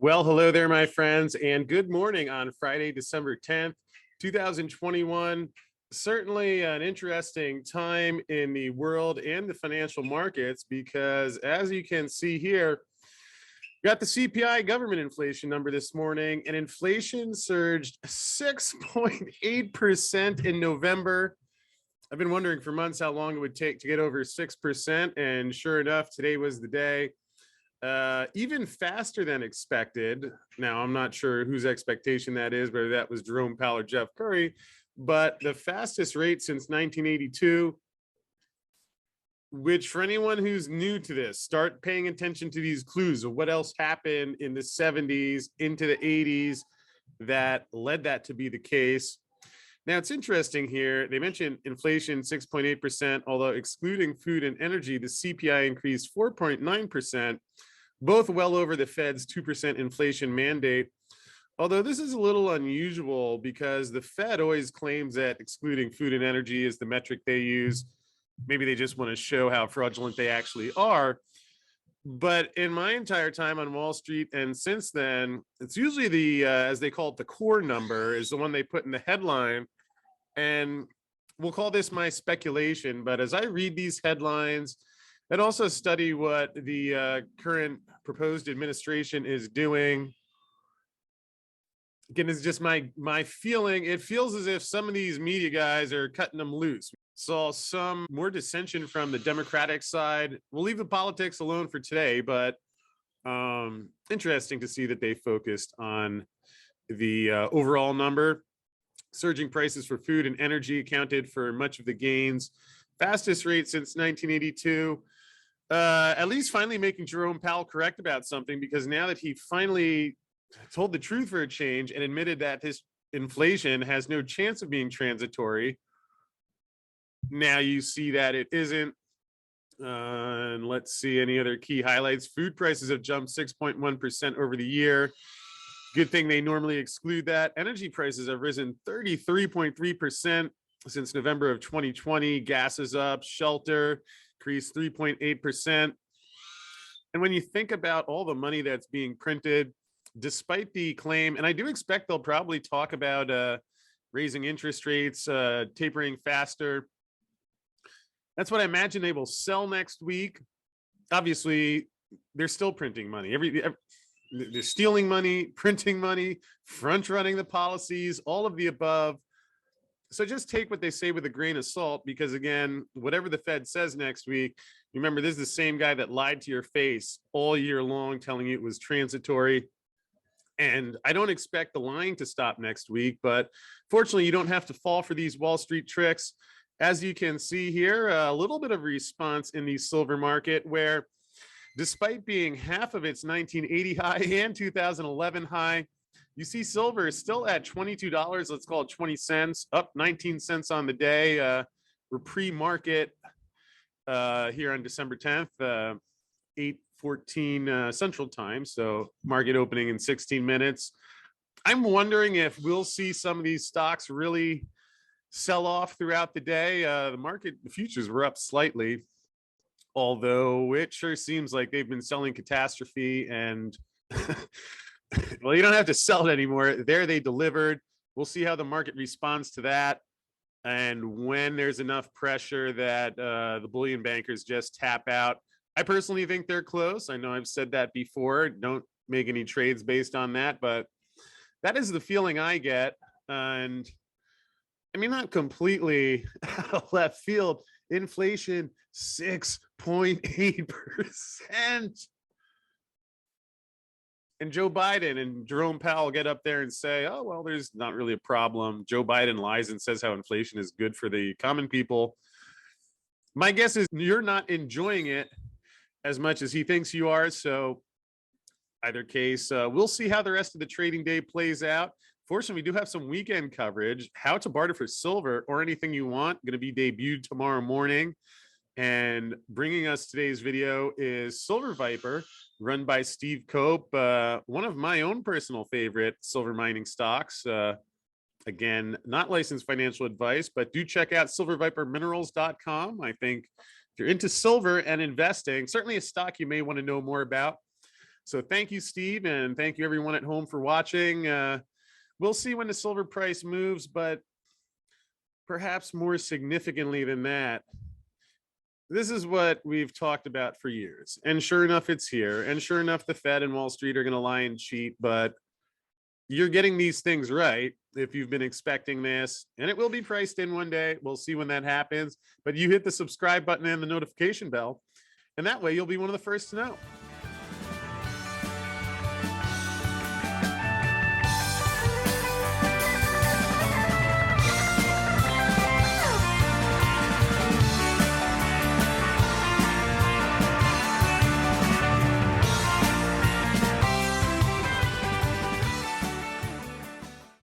Well, hello there, my friends, and good morning on Friday, December 10th, 2021. Certainly an interesting time in the world and the financial markets because, as you can see here, we got the CPI government inflation number this morning, and inflation surged 6.8% in November. I've been wondering for months how long it would take to get over 6%, and sure enough, today was the day. Even faster than expected. Now, I'm not sure whose expectation that is, whether that was Jerome Powell or Jeff Curry, but the fastest rate since 1982, which for anyone who's new to this, start paying attention to these clues of what else happened in the 70s into the 80s that led that to be the case. Now, it's interesting here. They mentioned inflation 6.8%, although excluding food and energy, the CPI increased 4.9%. Both well over the Fed's 2% inflation mandate. Although this is a little unusual because the Fed always claims that excluding food and energy is the metric they use. Maybe they just want to show how fraudulent they actually are. But in my entire time on Wall Street and since then, it's usually the, as they call it, the core number is the one they put in the headline. And we'll call this my speculation. But as I read these headlines, and also study what the current proposed administration is doing. Again, it's just my feeling. It feels as if some of these media guys are cutting them loose. Saw some more dissension from the Democratic side. We'll leave the politics alone for today, but interesting to see that they focused on the overall number. Surging prices for food and energy accounted for much of the gains. Fastest rate since 1982. At least finally making Jerome Powell correct about something, because now that he finally told the truth for a change and admitted that his inflation has no chance of being transitory, now you see that it isn't. And let's see any other key highlights. Food prices have jumped 6.1% over the year. Good thing they normally exclude that. Energy prices have risen 33.3% since November of 2020. Gas is up, shelter increased 3.8%. And when you think about all the money that's being printed, despite the claim, and I do expect they'll probably talk about raising interest rates, tapering faster. That's what I imagine they will sell next week. Obviously, they're still printing money. They're stealing money, printing money, front running the policies, all of the above. So just take what they say with a grain of salt, because again, whatever the Fed says next week, remember, this is the same guy that lied to your face all year long, telling you it was transitory. And I don't expect the lying to stop next week, but fortunately, you don't have to fall for these Wall Street tricks. As you can see here, a little bit of response in the silver market, where despite being half of its 1980 high and 2011 high, you see silver is still at $22. Let's call it 20 cents, up 19 cents on the day. We're pre-market here on December 10th, 8:14 Central Time. So market opening in 16 minutes. I'm wondering if we'll see some of these stocks really sell off throughout the day. The futures were up slightly, although it sure seems like they've been selling catastrophe and well, you don't have to sell it anymore. There they delivered. We'll see how the market responds to that. And when there's enough pressure that the bullion bankers just tap out. I personally think they're close. I know I've said that before. Don't make any trades based on that, but that is the feeling I get. And I mean, not completely left field. Inflation 6.8%. And Joe Biden and Jerome Powell get up there and say, oh, well, there's not really a problem. Joe Biden lies and says how inflation is good for the common people. My guess is you're not enjoying it as much as he thinks you are. So either case, we'll see how the rest of the trading day plays out. Fortunately, we do have some weekend coverage. How to barter for silver or anything you want, going to be debuted tomorrow morning. And bringing us today's video is Silver Viper, run by Steve Cope, one of my own personal favorite silver mining stocks. Again, not licensed financial advice, but do check out silverviperminerals.com. I think if you're into silver and investing, certainly a stock you may want to know more about. So thank you, Steve, and thank you everyone at home for watching. We'll see when the silver price moves, but perhaps more significantly than that, this is what we've talked about for years. And sure enough, it's here. And sure enough, the Fed and Wall Street are going to lie and cheat, but you're getting these things right if you've been expecting this, and it will be priced in one day. We'll see when that happens, but you hit the subscribe button and the notification bell, and that way you'll be one of the first to know.